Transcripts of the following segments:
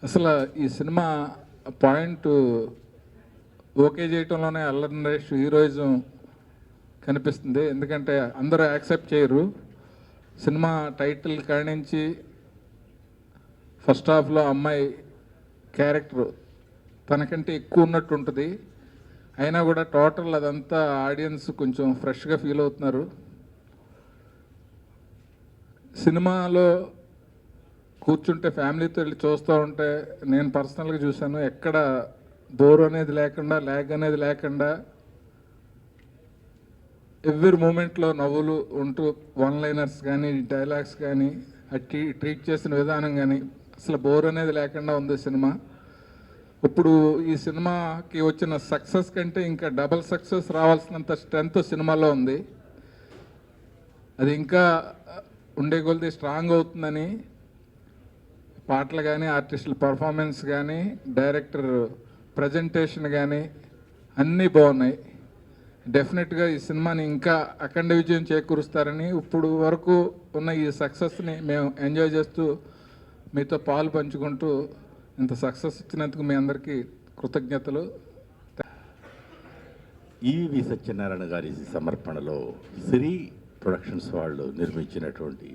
అసలు ఈ cinema point okay చేయటంలోనే Allari Naresh heroism కనిపిస్తుంది. ఎందుకంటే అందరూ యాక్సెప్ట్ చేయరు. సినిమా టైటిల్ కానించి ఫస్ట్ హాఫ్లో అమ్మాయి క్యారెక్టర్ తనకంటే ఎక్కువ ఉన్నట్టు ఉంటుంది. అయినా కూడా టోటల్ అదంతా ఆడియన్స్ కొంచెం ఫ్రెష్గా ఫీల్ అవుతున్నారు. సినిమాలో కూర్చుంటే ఫ్యామిలీతో వెళ్ళి చూస్తూ ఉంటే నేను పర్సనల్గా చూశాను, ఎక్కడ బోర్ అనేది లేకుండా, ల్యాగ్ అనేది లేకుండా ఎవ్రీ మూమెంట్లో నవ్వులు ఉంటూ వన్ లైనర్స్ కానీ డైలాగ్స్ కానీ ట్రీట్ చేసిన విధానం కానీ అసలు బోర్ అనేది లేకుండా ఉంది సినిమా. ఇప్పుడు ఈ సినిమాకి వచ్చిన సక్సెస్ కంటే ఇంకా డబల్ సక్సెస్ రావాల్సినంత స్ట్రెంత్ సినిమాలో ఉంది. అది ఇంకా ఉండే కొలది స్ట్రాంగ్ అవుతుందని పాటలు కానీ, ఆర్టిస్టుల పర్ఫార్మెన్స్ కానీ, డైరెక్టర్ ప్రజెంటేషన్ కానీ అన్నీ బాగున్నాయి. డెఫినెట్గా ఈ సినిమాని ఇంకా అఖండ విజయం చేకూరుస్తారని, ఇప్పుడు వరకు ఉన్న ఈ సక్సెస్ని మేము ఎంజాయ్ చేస్తూ మీతో పాలు పంచుకుంటూ ఇంత సక్సెస్ ఇచ్చినందుకు మీ అందరికీ కృతజ్ఞతలు. ఈవి సత్యనారాయణ గారి సమర్పణలో సిరి ప్రొడక్షన్స్ వాళ్ళు నిర్మించినటువంటి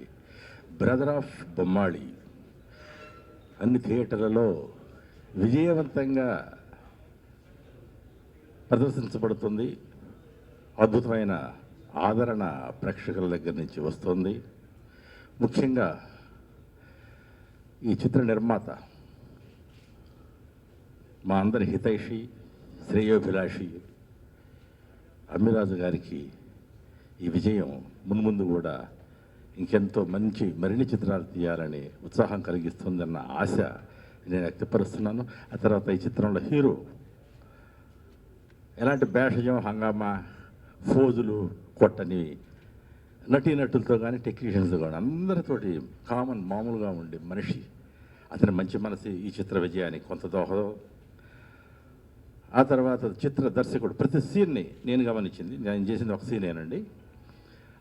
బ్రదర్ ఆఫ్ బొమ్మాళి అన్ని థియేటర్లలో విజయవంతంగా ప్రదర్శించబడుతుంది. అద్భుతమైన ఆదరణ ప్రేక్షకుల దగ్గర నుంచి వస్తుంది. ముఖ్యంగా ఈ చిత్ర నిర్మాత మా అందరి హితైషి, శ్రేయోభిలాషి అమ్మిరాజు గారికి ఈ విజయం మున్ముందు కూడా ఇంకెంతో మంచి మరిన్ని చిత్రాలు తీయాలని ఉత్సాహం కలిగిస్తుందన్న ఆశ నేను వ్యక్తపరుస్తున్నాను. ఆ తర్వాత ఈ చిత్రంలో హీరో ఎలాంటి భేషజం, హంగామా, ఫోజులు కొట్టని నటీనటులతో కానీ టెక్నీషియన్స్తో కానీ అందరితోటి మామూలుగా ఉండే మనిషి. అతని మంచి మనసు ఈ చిత్ర విజయానికి కొంత దోహదం. ఆ తర్వాత చిత్ర దర్శకుడు ప్రతి సీన్ని నేను గమనించింది, నేను చేసింది ఒక సీనేనండి.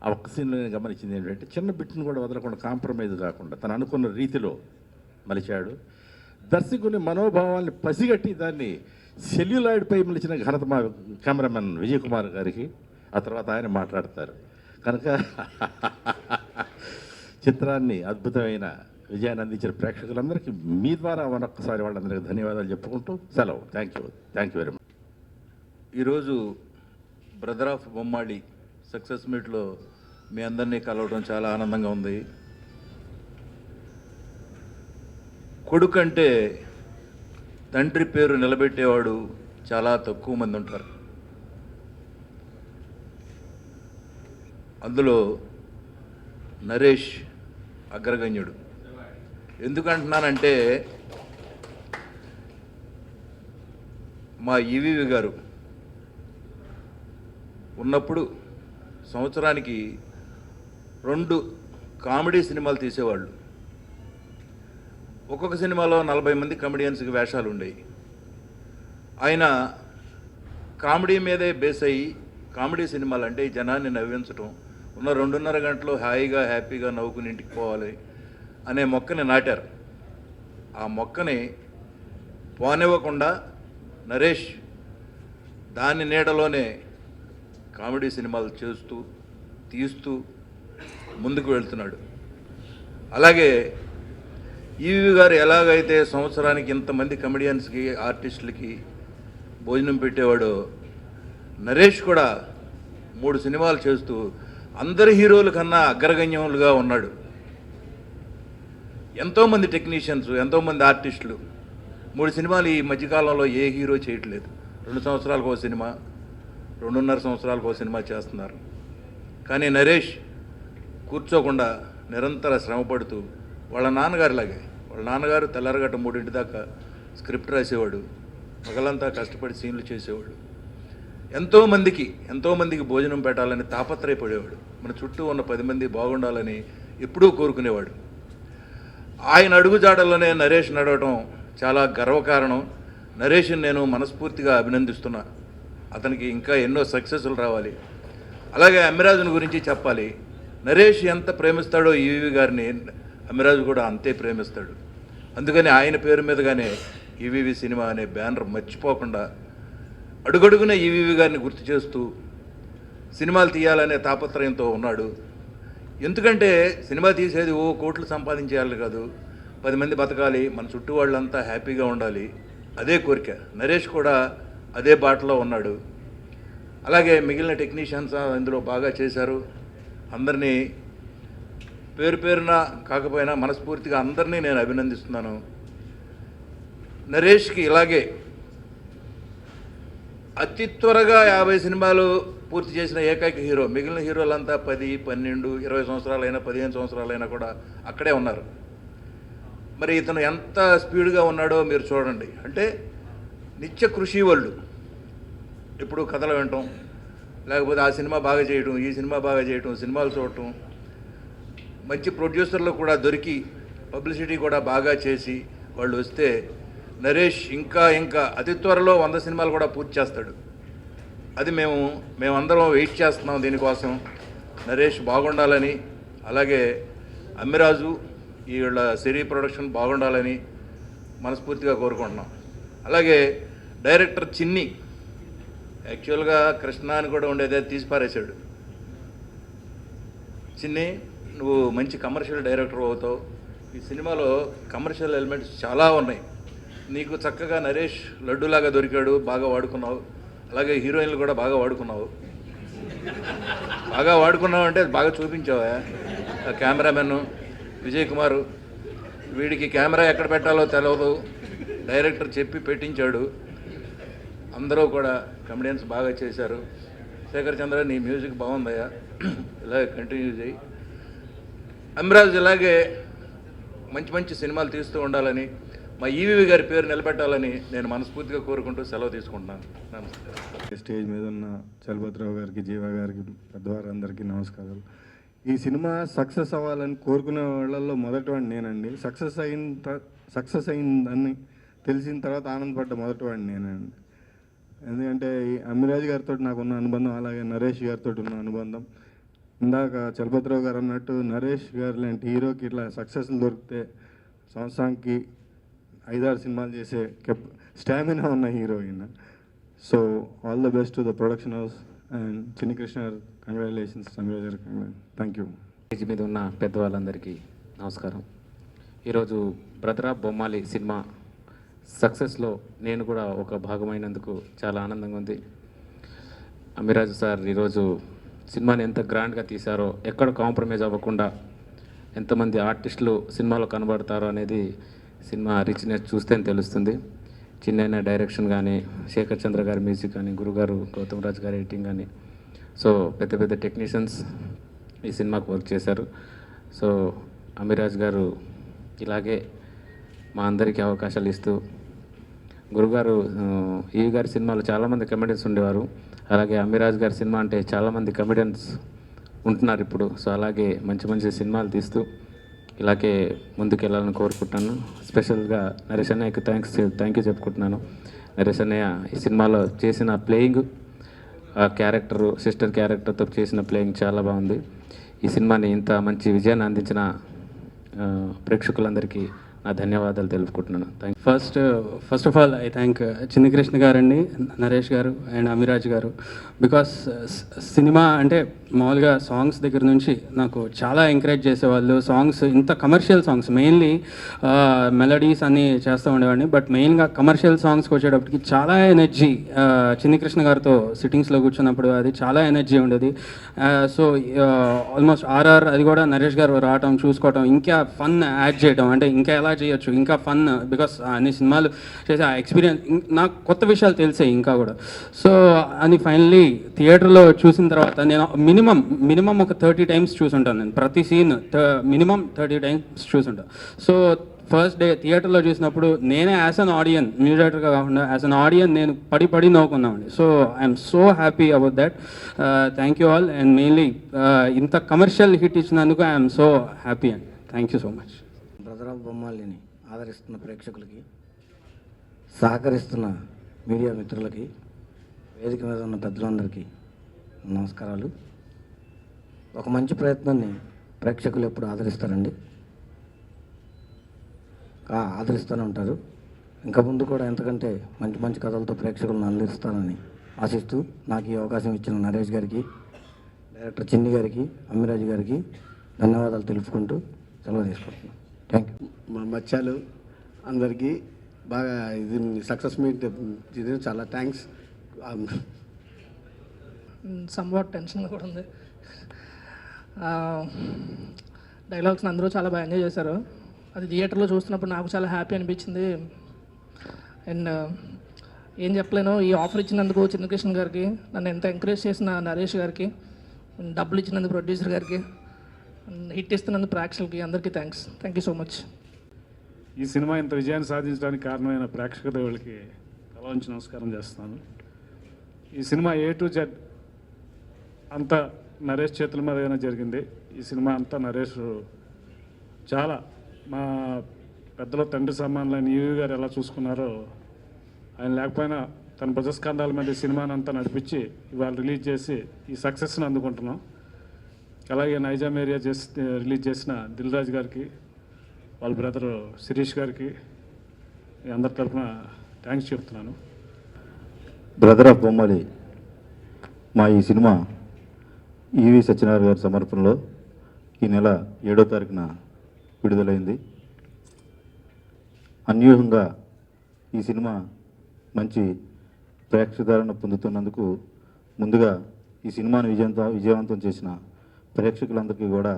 ఆ ఒక్క సీన్లో నేను గమనించింది ఏంటంటే చిన్న బిట్ను కూడా వదలకుండా, కాంప్రమైజ్ కాకుండా తను అనుకున్న రీతిలో మలిచాడు. దర్శకుని మనోభావాల్ని పసిగట్టి దాన్ని సెల్యులాయిడ్పై మలిచిన ఘనత మా కెమెరామెన్ విజయ్ కుమార్ గారికి. ఆ తర్వాత ఆయన మాట్లాడతారు. కనుక చిత్రాన్ని అద్భుతమైన విజయాన్ని అందించిన ప్రేక్షకులందరికీ మీ ద్వారా మరొక్కసారి వాళ్ళందరికీ ధన్యవాదాలు చెప్పుకుంటూ సెలవు. Thank you very much. ఈరోజు బ్రదర్ ఆఫ్ బొమ్మాళి సక్సెస్ మీట్లో మీ అందరినీ కలవడం చాలా ఆనందంగా ఉంది. కొడుకు అంటే తండ్రి పేరు నిలబెట్టేవాడు చాలా తక్కువ మంది ఉంటారు. అందులో నరేష్ అగ్రగణ్యుడు. ఎందుకంటున్నానంటే మా ఈవీవి గారు ఉన్నప్పుడు సంవత్సరానికి 2 కామెడీ సినిమాలు తీసేవాళ్ళు. ఒక్కొక్క సినిమాలో 40 మంది కమెడియన్స్కి వేషాలు ఉండేవి. ఆయన కామెడీ మీదే బేస్ అయ్యి కామెడీ సినిమాలు అంటే జనాన్ని నవ్వించడం, ఉన్న 2.5 గంటలు హాయిగా హ్యాపీగా నవ్వుకుని ఇంటికి పోవాలి అనే మొక్కని నాటారు. ఆ మొక్కని పోనివ్వకుండా నరేష్ దాని నీడలోనే కామెడీ సినిమాలు చేస్తూ తీస్తూ ముందుకు వెళ్తున్నాడు. అలాగే ఈవి గారు ఎలాగైతే సంవత్సరానికి ఇంతమంది కమెడియన్స్కి, ఆర్టిస్టులకి భోజనం పెట్టేవాడో, నరేష్ కూడా 3 సినిమాలు చేస్తూ అందరి హీరోల కన్నా అగ్రగణ్యములుగా ఉన్నాడు. ఎంతోమంది టెక్నీషియన్స్, ఎంతోమంది ఆర్టిస్టులు 3 సినిమాలు ఈ మధ్యకాలంలో ఏ హీరో చేయట్లేదు. 2 సంవత్సరాలకు ఒక సినిమా, 2.5 సంవత్సరాలకు ఒక సినిమా చేస్తున్నారు. కానీ నరేష్ కూర్చోకుండా నిరంతర శ్రమపడుతూ వాళ్ళ నాన్నగారు తెల్లారగట్ట 3 దాకా స్క్రిప్ట్ రాసేవాడు, పగలంతా కష్టపడి సీన్లు చేసేవాడు. ఎంతోమందికి భోజనం పెట్టాలని తాపత్రయపడేవాడు. మన చుట్టూ ఉన్న 10 మంది బాగుండాలని ఎప్పుడూ కోరుకునేవాడు. ఆయన అడుగుజాడల్లోనే నరేష్ నడవటం చాలా గర్వకారణం. నరేష్ని నేను మనస్ఫూర్తిగా అభినందిస్తున్నా. అతనికి ఇంకా ఎన్నో సక్సెస్లు రావాలి. అలాగే అమ్మిరాజుని గురించి చెప్పాలి. నరేష్ ఎంత ప్రేమిస్తాడో ఈవి గారిని అమ్మిరాజు కూడా అంతే ప్రేమిస్తాడు. అందుకని ఆయన పేరు మీదగానే ఈవీవి సినిమా అనే బ్యానర్ మర్చిపోకుండా అడుగడుగున ఈవీవి గారిని గుర్తు చేస్తూ సినిమాలు తీయాలనే తాపత్రయంతో ఉన్నాడు. ఎందుకంటే సినిమా తీసేది కోట్లు సంపాదించేయాలి కాదు, 10 మంది బతకాలి, మన చుట్టూ వాళ్ళంతా హ్యాపీగా ఉండాలి, అదే కోరిక. నరేష్ కూడా అదే బాటలో ఉన్నాడు. అలాగే మిగిలిన టెక్నీషియన్స్ ఇందులో బాగా చేశారు. అందరినీ పేరు పేరున కాకపోయినా మనస్ఫూర్తిగా అందరినీ నేను అభినందిస్తున్నాను. నరేష్కి ఇలాగే అతి త్వరగా 50 సినిమాలు పూర్తి చేసిన ఏకైక హీరో. మిగిలిన హీరోలంతా 10, 12, 20 సంవత్సరాలైనా 15 సంవత్సరాలైనా కూడా అక్కడే ఉన్నారు. మరి ఇతను ఎంత స్పీడ్గా ఉన్నాడో మీరు చూడండి. అంటే నిత్య కృషి వాళ్ళు ఇప్పుడు కథలు వినటం, లేకపోతే ఆ సినిమా బాగా చేయటం, ఈ సినిమా బాగా చేయటం, సినిమాలు చూడటం, మంచి ప్రొడ్యూసర్లు కూడా దొరికి పబ్లిసిటీ కూడా బాగా చేసి వాళ్ళు వస్తే నరేష్ ఇంకా అతి త్వరలో 100 సినిమాలు కూడా పూర్తి చేస్తాడు. అది మేమందరం వెయిట్ చేస్తున్నాం దీనికోసం. నరేష్ బాగుండాలని, అలాగే అమ్మిరాజు వీళ్ళ సిరీ ప్రొడక్షన్ బాగుండాలని మనస్ఫూర్తిగా కోరుకుంటున్నాం. అలాగే డైరెక్టర్ చిన్ని, యాక్చువల్గా కృష్ణ అని కూడా ఉండేదే తీసి పారేశాడు. చిన్ని, నువ్వు మంచి కమర్షియల్ డైరెక్టర్ అవుతావు. ఈ సినిమాలో కమర్షియల్ ఎలిమెంట్స్ చాలా ఉన్నాయి. నీకు చక్కగా నరేష్ లడ్డూలాగా దొరికాడు, బాగా వాడుకున్నావు. అలాగే హీరోయిన్లు కూడా బాగా వాడుకున్నావు. బాగా వాడుకున్నావు అంటే బాగా చూపించావా. కెమెరామెన్ విజయ్ కుమార్, వీడికి కెమెరా ఎక్కడ పెట్టాలో తెలియదు, డైరెక్టర్ చెప్పి పెట్టించాడు. అందరూ కూడా కమెడియన్స్ బాగా చేశారు. శేఖర్ చంద్ర, నీ మ్యూజిక్ బాగుందయ్యా, ఇలాగే కంటిన్యూ చేయి. అమ్రాజ్ ఇలాగే మంచి మంచి సినిమాలు తీస్తూ ఉండాలని, మా ఈవీవి గారి పేరు నిలబెట్టాలని నేను మనస్ఫూర్తిగా కోరుకుంటూ సెలవు తీసుకుంటున్నాను. నమస్తే. స్టేజ్ మీద ఉన్న చలపతిరావు గారికి, జీవా గారికి, పెద్దవారందరికీ నమస్కారాలు. ఈ సినిమా సక్సెస్ అవ్వాలని కోరుకునే వాళ్ళల్లో మొదటివాడిని నేనండి. సక్సెస్ అయిందని తెలిసిన తర్వాత ఆనందపడ్డ మొదటివాడిని నేనండి. ఎందుకంటే ఈ అమ్మిరాజు గారితో నాకున్న అనుబంధం, అలాగే నరేష్ గారితో ఉన్న అనుబంధం. ఇందాక చలపతిరావు గారు అన్నట్టు నరేష్ గారు లాంటి హీరోకి ఇట్లా సక్సెస్లు దొరికితే సంవత్సరానికి 5-6 సినిమాలు చేసే స్టామినా ఉన్న heroine. So all the best to the production house and Chinni Krishna గారు, కంగ్రాచులేషన్స్. Thank you. స్టేజ్ మీద ఉన్న పెద్దవాళ్ళందరికీ నమస్కారం. ఈరోజు బ్రదరా బొమ్మాలి సినిమా సక్సెస్లో నేను కూడా ఒక భాగమైనందుకు చాలా ఆనందంగా ఉంది. అమ్మిరాజు సార్ ఈరోజు సినిమాని ఎంత గ్రాండ్గా తీశారో, ఎక్కడ కాంప్రమైజ్ అవ్వకుండా ఎంతమంది ఆర్టిస్టులు సినిమాలో కనబడతారో అనేది సినిమా రిచ్నెస్ చూస్తే తెలుస్తుంది. చిన్న డైరెక్షన్ కానీ, శేఖర్ చంద్ర గారి మ్యూజిక్ కానీ, గురుగారు గౌతమ్ రాజ్ గారి ఎడిటింగ్ కానీ, సో పెద్ద పెద్ద టెక్నీషియన్స్ ఈ సినిమాకు వర్క్ చేశారు. సో అమ్మిరాజ్ గారు ఇలాగే మా అందరికీ అవకాశాలు ఇస్తూ, గురుగారు ఈ గారి సినిమాలో చాలామంది కమెడియన్స్ ఉండేవారు. అలాగే అమ్మిరాజ్ గారి సినిమా అంటే చాలామంది కమెడియన్స్ ఉంటున్నారు ఇప్పుడు. సో అలాగే మంచి మంచి సినిమాలు తీస్తూ ఇలాగే ముందుకు వెళ్ళాలని కోరుకుంటున్నాను. స్పెషల్గా నరేష్ అన్నయ్యకి థ్యాంక్ యూ చెప్పుకుంటున్నాను. నరేష్ అన్నయ్య ఈ సినిమాలో చేసిన ప్లేయింగ్, ఆ క్యారెక్టరు సిస్టర్ క్యారెక్టర్తో చేసిన ప్లేయింగ్ చాలా బాగుంది. ఈ సినిమాని ఇంత మంచి విజయాన్ని అందించిన ప్రేక్షకులందరికీ నా ధన్యవాదాలు తెలుపుకుంటున్నాను. First of all I thank Chinni Krishna గారండి, నరేష్ గారు అండ్ అమిరాజ్ గారు. బికాస్ సినిమా అంటే మామూలుగా సాంగ్స్ దగ్గర నుంచి నాకు చాలా ఎంకరేజ్ చేసేవాళ్ళు. సాంగ్స్ ఇంత కమర్షియల్ సాంగ్స్, మెయిన్లీ మెలడీస్ అన్నీ చేస్తూ ఉండేవాడిని. బట్ మెయిన్గా కమర్షియల్ సాంగ్స్కి వచ్చేటప్పటికి చాలా ఎనర్జీ, చిన్ని కృష్ణ గారితో సిట్టింగ్స్లో కూర్చున్నప్పుడు అది చాలా ఎనర్జీ ఉండేది. సో ఆల్మోస్ట్ ఆర్ఆర్ అది కూడా నరేష్ గారు రావటం, చూసుకోవటం, ఇంకా ఫన్ యాడ్ చేయడం, అంటే ఇంకా ఎలా చేయొచ్చు, ఇంకా ఫన్. బికాస్ అన్ని సినిమాలు చేసే ఆ ఎక్స్పీరియన్స్, నాకు కొత్త విషయాలు తెలిసాయి ఇంకా కూడా. సో అని ఫైనలీ థియేటర్లో చూసిన తర్వాత నేను మినిమం ఒక 30 టైమ్స్ చూసుంటాను. నేను ప్రతి సీన్ మినిమం 30 టైమ్స్ చూసుంటాను. సో ఫస్ట్ డే థియేటర్లో చూసినప్పుడు నేనే యాజ్ అన్ ఆడియన్, మ్యూజిక్ డైరెక్టర్గా కాకుండా యాజ్ అన్ ఆడియన్ నేను పడి నవ్వుకున్నామండి. So I'm so happy about that. Thank you all. And mainly ఇంత కమర్షియల్ హిట్ ఇచ్చినందుకు ఐఎమ్ సో హ్యాపీ అండి. Thank you so much. Brother of బొమ్మాలిని ఆదరిస్తున్న ప్రేక్షకులకి, సహకరిస్తున్న మీడియా మిత్రులకి, వేదిక మీద ఉన్న పెద్దలందరికీ నమస్కారాలు. ఒక మంచి ప్రయత్నాన్ని ప్రేక్షకులు ఎప్పుడు ఆదరిస్తారండి. ఆదరిస్తూనే ఉంటారు. ఇంకా ముందు కూడా ఎంతకంటే మంచి మంచి కథలతో ప్రేక్షకులను అలరిస్తానని ఆశిస్తూ నాకు ఈ అవకాశం ఇచ్చిన నరేష్ గారికి, డైరెక్టర్ చిన్ని గారికి, అమ్మిరాజు గారికి ధన్యవాదాలు తెలుపుకుంటూ సెలవు తీసుకుంటున్నాను. Thank you. మా మచ్చాలు అందరికీ బాగా ఇది సక్సెస్ మీట్ ఇది చాలా థ్యాంక్స్. సమ్వాట్ టెన్షన్గా కూడా ఉంది. డైలాగ్స్ని అందరూ చాలా బాగా ఎంజాయ్ చేశారు. అది థియేటర్లో చూస్తున్నప్పుడు నాకు చాలా హ్యాపీ అనిపించింది. అండ్ ఏం చెప్పలేను, ఈ ఆఫర్ ఇచ్చినందుకు చిన్నకృష్ణ గారికి, నన్ను ఎంత ఎంకరేజ్ చేసిన నరేష్ గారికి, డబ్బులు ఇచ్చినందుకు ప్రొడ్యూసర్ గారికి, హిట్ ఇస్తున్నందుకు ప్రేక్షకులకి అందరికీ థ్యాంక్ యూ సో మచ్. ఈ సినిమా ఇంత విజయాన్ని సాధించడానికి కారణమైన ప్రేక్షక దేవుళ్ళకి తల వంచి నమస్కారం చేస్తున్నాను. ఈ సినిమా A to Z అంతా నరేష్ చేతుల మీదగానే జరిగింది. ఈ సినిమా అంతా నరేష్ చాలా మా పెద్దల తండ్రి సమానులైన ఈవి గారు ఎలా చూసుకున్నారో, ఆయన లేకపోయినా తన భుజస్కంధాల మీద ఈ సినిమాని అంతా నడిపించి ఇవాళ రిలీజ్ చేసి ఈ సక్సెస్ని అందుకుంటున్నాం. అలాగే నైజాం ఏరియా రిలీజ్ చేసిన దిల్ రాజు గారికి, వాళ్ళ బ్రదరు శిరీష్ గారికి అందరి తరఫున థ్యాంక్స్ చెప్తున్నాను. బ్రదర్ ఆఫ్ బొమ్మాలి మా ఈ సినిమా ఈవి సత్యనారాయణ గారి సమర్పణలో ఈ నెల 7వ తారీఖున విడుదలైంది. అన్యూహంగా ఈ సినిమా మంచి ప్రేక్షకులను పొందుతున్నందుకు ముందుగా ఈ సినిమాను విజయవంతం చేసిన ప్రేక్షకులందరికీ కూడా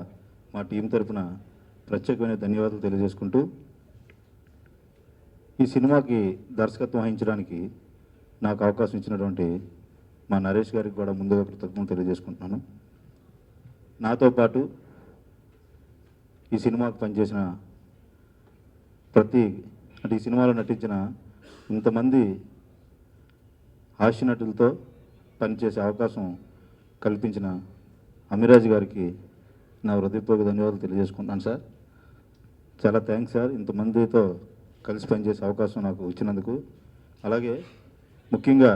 మా టీం తరఫున ప్రత్యేకమైన ధన్యవాదాలు తెలియజేసుకుంటూ, ఈ సినిమాకి దర్శకత్వం వహించడానికి నాకు అవకాశం ఇచ్చినటువంటి మా నరేష్ గారికి కూడా ముందుగా కృతజ్ఞతలు తెలియజేసుకుంటున్నాను. నాతో పాటు ఈ సినిమాకు పనిచేసిన ఈ సినిమాలో నటించిన ఇంతమంది హాస్య నటులతో పనిచేసే అవకాశం కల్పించిన అమిరాజ్ గారికి నా హృదయపూర్వక ధన్యవాదాలు తెలియజేసుకుంటున్నాను సార్. చాలా థ్యాంక్స్ సార్, ఇంతమందితో కలిసి పనిచేసే అవకాశం నాకు ఇచ్చినందుకు. అలాగే ముఖ్యంగా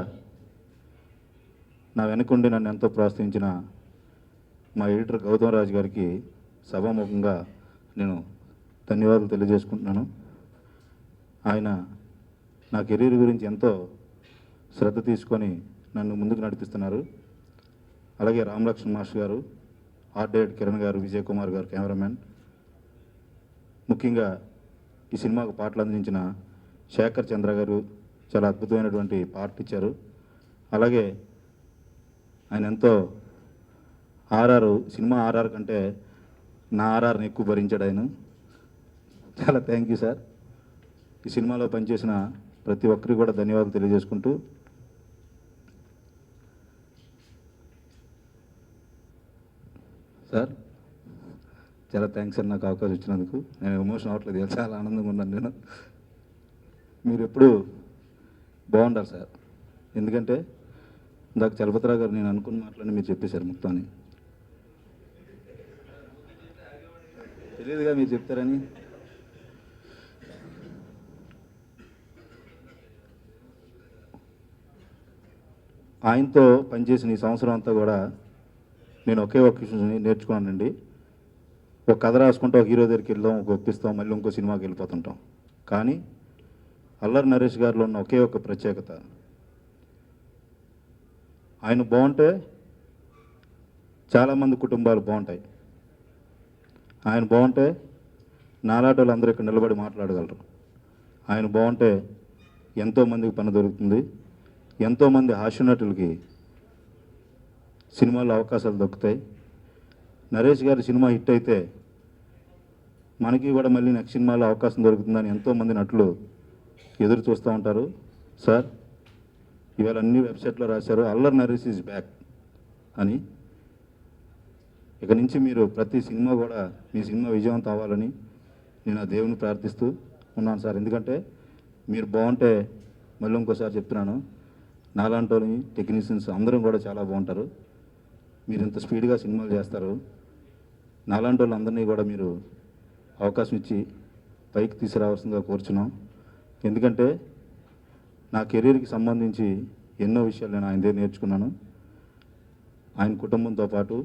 నా వెనకుండి నన్ను ఎంతో ప్రోత్సహించిన మా ఎడిటర్ గౌతమ్ రాజు గారికి సభాముఖంగా నేను ధన్యవాదాలు తెలియజేసుకుంటున్నాను. ఆయన నా కెరీర్ గురించి ఎంతో శ్రద్ధ తీసుకొని నన్ను ముందుకు నడిపిస్తున్నారు. అలాగే రామలక్ష్మణ్ మాస్టర్ గారు, ఆర్ట్ డైరెక్టర్ కిరణ్ గారు, విజయ్ కుమార్ గారు కెమెరామెన్, ముఖ్యంగా ఈ సినిమాకు పాటలు అందించిన శేఖర్ చంద్ర గారు చాలా అద్భుతమైనటువంటి పాటలు ఇచ్చారు. అలాగే ఆయన ఎంతో సినిమా ఆర్ఆర్ కంటే నా ఆర్ఆర్ని ఎక్కువ భరించాడు ఆయన. చాలా థ్యాంక్ యూ సార్. ఈ సినిమాలో పనిచేసిన ప్రతి ఒక్కరికి కూడా ధన్యవాదాలు తెలియజేసుకుంటూ, సార్ చాలా థ్యాంక్స్ సార్ నాకు అవకాశం ఇచ్చినందుకు. నేను ఎమోషన్ అవ్వట్లేదు, చాలా ఆనందంగా ఉన్నాను నేను. మీరు ఎప్పుడు బాగుండాలి సార్, ఎందుకంటే ఇందాక చలపతిరావు గారు నేను అనుకున్న మాటలని మీరు చెప్పేశారు మొత్తాన్ని. తెలియదుగా మీరు చెప్తారని. ఆయనతో పనిచేసిన ఈ సంవత్సరం అంతా కూడా నేను ఒకే ఒక విషయం నేర్చుకున్నానండి. ఒక కథ రాసుకుంటూ ఒక హీరో దగ్గరికి వెళ్దాం, ఒక ఒప్పిస్తాం, మళ్ళీ ఇంకో సినిమాకి వెళ్ళిపోతుంటాం. కానీ అల్లరి నరేష్ గారిలో ఉన్న ఒకే ఒక ప్రత్యేకత, ఆయన బాగుంటే చాలామంది కుటుంబాలు బాగుంటాయి. ఆయన బాగుంటే నాలాంటి వాళ్ళు అందరూ ఇక్కడ నిలబడి మాట్లాడగలరు. ఆయన బాగుంటే ఎంతోమందికి పని దొరుకుతుంది, ఎంతోమంది హాస్యనటులకి సినిమాల్లో అవకాశాలు దొరుకుతాయి. నరేష్ గారి సినిమా హిట్ అయితే మనకి కూడా మళ్ళీ నెక్స్ట్ సినిమాలో అవకాశం దొరుకుతుందని ఎంతోమంది నటులు ఎదురు చూస్తూ ఉంటారు. సార్ ఇవాళ అన్ని వెబ్సైట్లో రాశారు అల్లరి నరేష్ ఈజ్ బ్యాక్ అని. ఇక నుంచి మీరు ప్రతి సినిమా కూడా మీ సినిమా విజయవంతం అవ్వాలని నేను ఆ దేవుని ప్రార్థిస్తూ ఉన్నాను సార్. ఎందుకంటే మీరు బాగుంటే, మళ్ళీ ఇంకోసారి చెప్తున్నాను, నాలాంటి వాళ్ళని టెక్నీషియన్స్ అందరం కూడా చాలా బాగుంటారు. మీరు ఇంత స్పీడ్గా సినిమాలు చేస్తారు. నాలాంటి వాళ్ళందరినీ కూడా మీరు అవకాశం ఇచ్చి పైకి తీసుకురావాల్సిందిగా కోరుచున్నాం. ఎందుకంటే నా కెరీర్కి సంబంధించి ఎన్నో విషయాలు నేను ఆయన దగ్గర నేర్చుకున్నాను. ఆయన కుటుంబంతో పాటు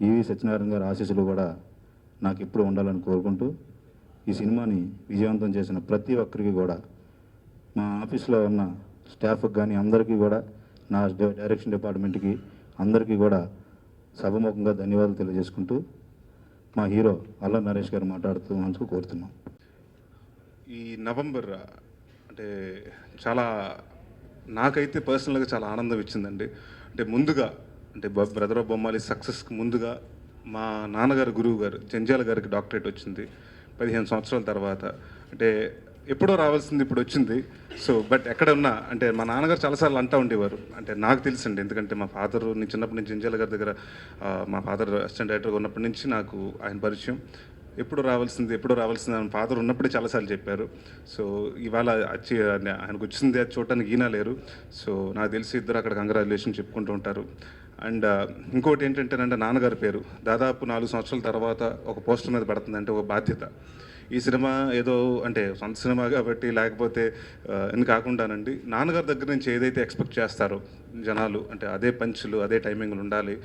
ఈవి సత్యనారాయణ గారి ఆశీస్సులు కూడా నాకు ఎప్పుడు ఉండాలని కోరుకుంటూ ఈ సినిమాని విజయవంతం చేసిన ప్రతి ఒక్కరికి కూడా, మా ఆఫీస్లో ఉన్న స్టాఫ్కి కానీ అందరికీ కూడా, నా డైరెక్షన్ డిపార్ట్మెంట్కి అందరికీ కూడా సభముఖంగా ధన్యవాదాలు తెలియజేసుకుంటూ మా హీరో అల్లం నరేష్ గారు మాట్లాడుతూ మనకు కోరుతున్నాం. ఈ నవంబర్ అంటే చాలా నాకైతే పర్సనల్గా చాలా ఆనందం ఇచ్చిందండి. అంటే ముందుగా అంటే బ్రదర్ ఆఫ్ బొమ్మాలి సక్సెస్కి ముందుగా మా నాన్నగారు గురువు గారు జంజాల గారికి డాక్టరేట్ వచ్చింది 15 సంవత్సరాల తర్వాత. అంటే ఎప్పుడో రావాల్సింది ఇప్పుడు వచ్చింది. సో బట్ ఎక్కడ ఉన్నా అంటే మా నాన్నగారు చాలాసార్లు అంటూ ఉండేవారు, అంటే నాకు తెలుసండి, ఎందుకంటే మా ఫాదర్ చిన్నప్పటి నుంచి జంజాల గారి దగ్గర మా ఫాదర్ అసిస్టెంట్ డైరెక్టర్గా ఉన్నప్పటి నుంచి నాకు ఆయన పరిచయం. ఎప్పుడు రావాల్సింది అని ఫాదర్ ఉన్నప్పుడే చాలాసార్లు చెప్పారు. సో ఇవాళ ఆయనకు వచ్చింది అది చూడటానికి ఈయన లేరు. సో నాకు తెలిసి ఇద్దరు అక్కడ కంగ్రాచులేషన్ చెప్పుకుంటూ ఉంటారు. అండ్ ఇంకోటి ఏంటంటేనంటే నాన్నగారి పేరు దాదాపు 4 సంవత్సరాల తర్వాత ఒక పోస్టర్ మీద పడుతుంది, అంటే ఒక బాధ్యత. ఈ సినిమా ఏదో అంటే సొంత సినిమా కాబట్టి లేకపోతే అని కాకుండానండి, నాన్నగారి దగ్గర నుంచి ఏదైతే ఎక్స్పెక్ట్ చేస్తారో జనాలు, అంటే అదే పంచులు అదే టైమింగ్లు ఉండాలి.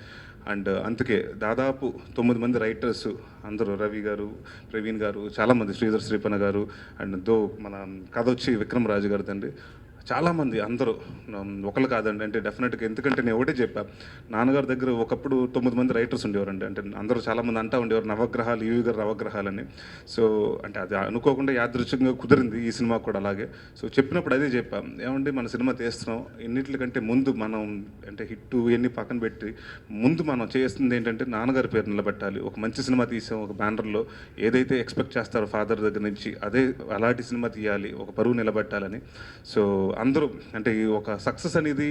అండ్ అందుకే దాదాపు 9 మంది రైటర్స్ అందరూ, రవి గారు, ప్రవీణ్ గారు, చాలామంది, శ్రీధర్ శ్రీపన్న గారు, అండ్ మన కథ వచ్చి విక్రమ్ రాజు గారిదండి, చాలామంది అందరూ ఒకళ్ళు కాదండి. అంటే డెఫినెట్గా, ఎందుకంటే నేను ఒకటే చెప్పా, నాన్నగారి దగ్గర ఒకప్పుడు 9 మంది రైటర్స్ ఉండేవారండి. అంటే అందరూ చాలామంది అంటూ ఉండేవారు నవగ్రహాలు, యువి గారు నవగ్రహాలని. సో అంటే అది అనుకోకుండా యాదృచ్ఛికంగా కుదిరింది ఈ సినిమా కూడా అలాగే. సో చెప్పినప్పుడు అదే చెప్పాం, ఏమంటే మన సినిమా తీస్తున్నాం, ఎన్నిటికంటే ముందు మనం అంటే హిట్ ఇవన్నీ పక్కన పెట్టి ముందు మనం చేస్తుంది ఏంటంటే నాన్నగారి పేరు నిలబెట్టాలి. ఒక మంచి సినిమా తీసాం, ఒక బ్యానర్లో ఏదైతే ఎక్స్పెక్ట్ చేస్తారో ఫాదర్ దగ్గర నుంచి అదే అలాంటి సినిమా తీయాలి, ఒక పరువు నిలబెట్టాలని. సో అందరూ అంటే ఈ ఒక సక్సెస్ అనేది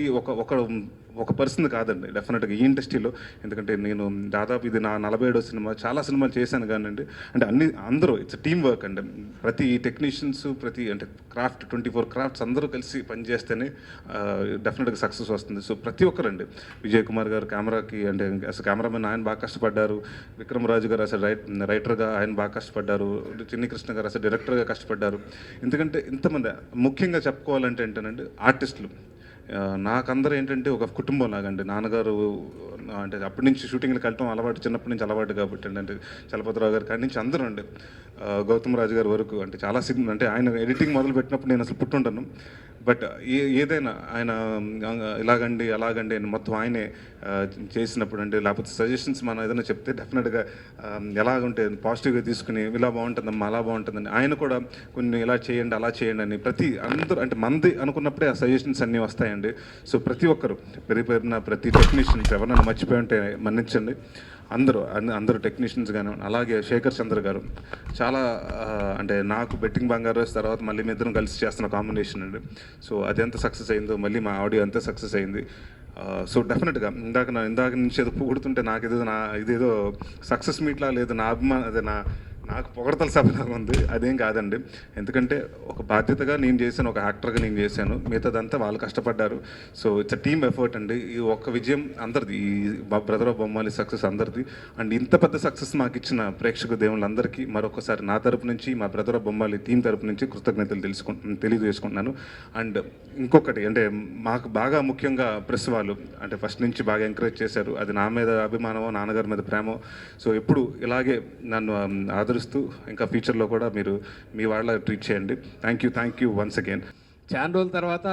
ఒక పర్సన్ కాదండి డెఫినెట్గా ఈ ఇండస్ట్రీలో. ఎందుకంటే నేను దాదాపు ఇది నా 47వ సినిమా, చాలా సినిమాలు చేశాను కానండి. అంటే అందరూ ఇట్స్ టీమ్ వర్క్ అండి. ప్రతి టెక్నీషియన్స్, ప్రతి అంటే క్రాఫ్ట్ 24 క్రాఫ్ట్స్ అందరూ కలిసి పనిచేస్తేనే డెఫినెట్గా సక్సెస్ వస్తుంది. సో ప్రతి ఒక్కరండి, విజయ్ కుమార్ గారు కెమెరాకి అంటే అసలు కెమెరామెన్ ఆయన బాగా కష్టపడ్డారు, విక్రమ్ రాజు గారు అసలు రైటర్గా ఆయన బాగా కష్టపడ్డారు, చిన్ని కృష్ణ గారు అసలు డైరెక్టర్గా కష్టపడ్డారు. ఎందుకంటే ఇంతమంది ముఖ్యంగా చెప్పుకోవాలంటే ఏంటంటే ఆర్టిస్టులు నాకందరూ ఏంటంటే ఒక కుటుంబం లాగండి. నాన్నగారు అంటే అప్పటి నుంచి షూటింగ్లకు వెళ్ళటం అలవాటు, చిన్నప్పటి నుంచి అలవాటు కాబట్టి అంటే చలపతిరావు గారి కాడి నుంచి అందరూ అండి, గౌతమ్ రాజు గారి వరకు అంటే చాలా సినిమా అంటే ఆయన ఎడిటింగ్ మొదలు పెట్టినప్పుడు నేను అసలు పుట్టుంటాను. బట్ ఏదైనా ఆయన ఇలాగండి అలాగండి అని మొత్తం ఆయనే చేసినప్పుడు అంటే, లేకపోతే సజెషన్స్ మనం ఏదైనా చెప్తే డెఫినెట్గా ఎలాగుంటే పాజిటివ్గా తీసుకుని ఇలా బాగుంటుందమ్మా అలా బాగుంటుందని ఆయన కూడా కొన్ని ఇలా చేయండి అలా చేయండి అని ప్రతి అందరూ అంటే మంది అనుకున్నప్పుడే ఆ సజెషన్స్ అన్నీ వస్తాయండి. సో ప్రతి ఒక్కరు పేరున ప్రతి టెక్నీషియన్స్ ఎవరైనా మర్చిపోయి ఉంటే మన్నించండి. అందరూ టెక్నీషియన్స్ కానీ, అలాగే శేఖర్ చంద్ర గారు చాలా అంటే నాకు బెట్టింగ్ బంగారు తర్వాత మళ్ళీ మీ ఇద్దరం కలిసి చేస్తున్న కాంబినేషన్ అండి. సో అది ఎంత సక్సెస్ అయిందో మళ్ళీ మా ఆడియో అంతే సక్సెస్ అయింది. సో డెఫినెట్గా ఇందాక నుంచి ఏదో పొగుడుతుంటే ఇదేదో సక్సెస్ మీట్లా లేదు, నా అభిమానం అదే నాకు పొగడతల సభలాగా ఉంది. అదేం కాదండి, ఎందుకంటే ఒక బాధ్యతగా నేను చేశాను, ఒక యాక్టర్గా నేను చేశాను, మిగతాదంతా వాళ్ళు కష్టపడ్డారు. So it's a team effort అండి. ఈ ఒక్క విజయం అందరిది, ఈ బ్రదర్ ఆఫ్ బొమ్మాలి సక్సెస్ అందరిది. అండ్ ఇంత పెద్ద సక్సెస్ మాకు ఇచ్చిన ప్రేక్షక దేవుళ్ళందరికీ మరొకసారి నా తరపు నుంచి, మా బ్రదర్ ఆఫ్ బొమ్మాలి టీం తరపు నుంచి కృతజ్ఞతలు తెలియజేసుకుంటున్నాను. అండ్ ఇంకొకటి అంటే మాకు బాగా ముఖ్యంగా ప్రెస్ వాళ్ళు అంటే ఫస్ట్ నుంచి బాగా ఎంకరేజ్ చేశారు. అది నా మీద అభిమానమో నాన్నగారి మీద ప్రేమో. సో ఎప్పుడు ఇలాగే నన్ను ఆదరిస్తూ ఇంకా ఫ్యూచర్లో కూడా మీరు మీ వాళ్ళ ట్రీట్ చేయండి. Thank you once again. చాలా రోజుల తర్వాత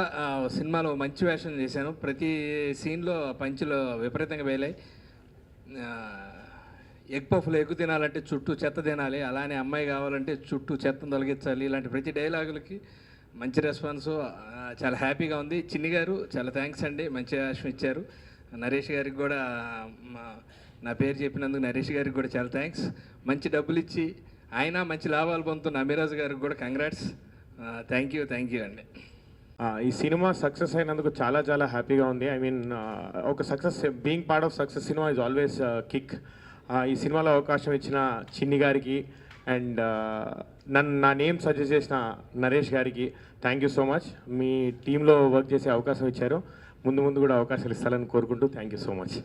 సినిమాలో మంచి వేషం చేశాను. ప్రతి సీన్లో పంచులు విపరీతంగా వేలాయి. ఎగ్ పఫ్లు ఎగ్గు తినాలంటే చుట్టూ చెత్త తినాలి, అలానే అమ్మాయి కావాలంటే చుట్టూ చెత్తను తొలగించాలి, ఇలాంటి ప్రతి డైలాగులకి మంచి రెస్పాన్సు, చాలా హ్యాపీగా ఉంది. చిన్ని గారు చాలా థ్యాంక్స్ అండి, మంచి వేషం ఇచ్చారు. నరేష్ గారికి కూడా నా పేరు చెప్పినందుకు నరేష్ గారికి కూడా చాలా థ్యాంక్స్. మంచి డబ్బులు ఇచ్చి ఆయన మంచి లాభాలు పొందుతున్న అమీరాజ్ గారికి కూడా కంగ్రాట్స్. థ్యాంక్ యూ అండి. ఈ సినిమా సక్సెస్ అయినందుకు చాలా హ్యాపీగా ఉంది. ఐ మీన్ ఒక success, being part of success cinema is always kick. ఈ సినిమాలో అవకాశం ఇచ్చిన చిన్ని గారికి అండ్ నా నేమ్ సజెస్ట్ చేసిన నరేష్ గారికి థ్యాంక్ యూ సో మచ్. మీ టీంలో వర్క్ చేసే అవకాశం ఇచ్చారు, ముందు కూడా అవకాశాలు ఇస్తారని కోరుకుంటూ థ్యాంక్ యూ సో మచ్.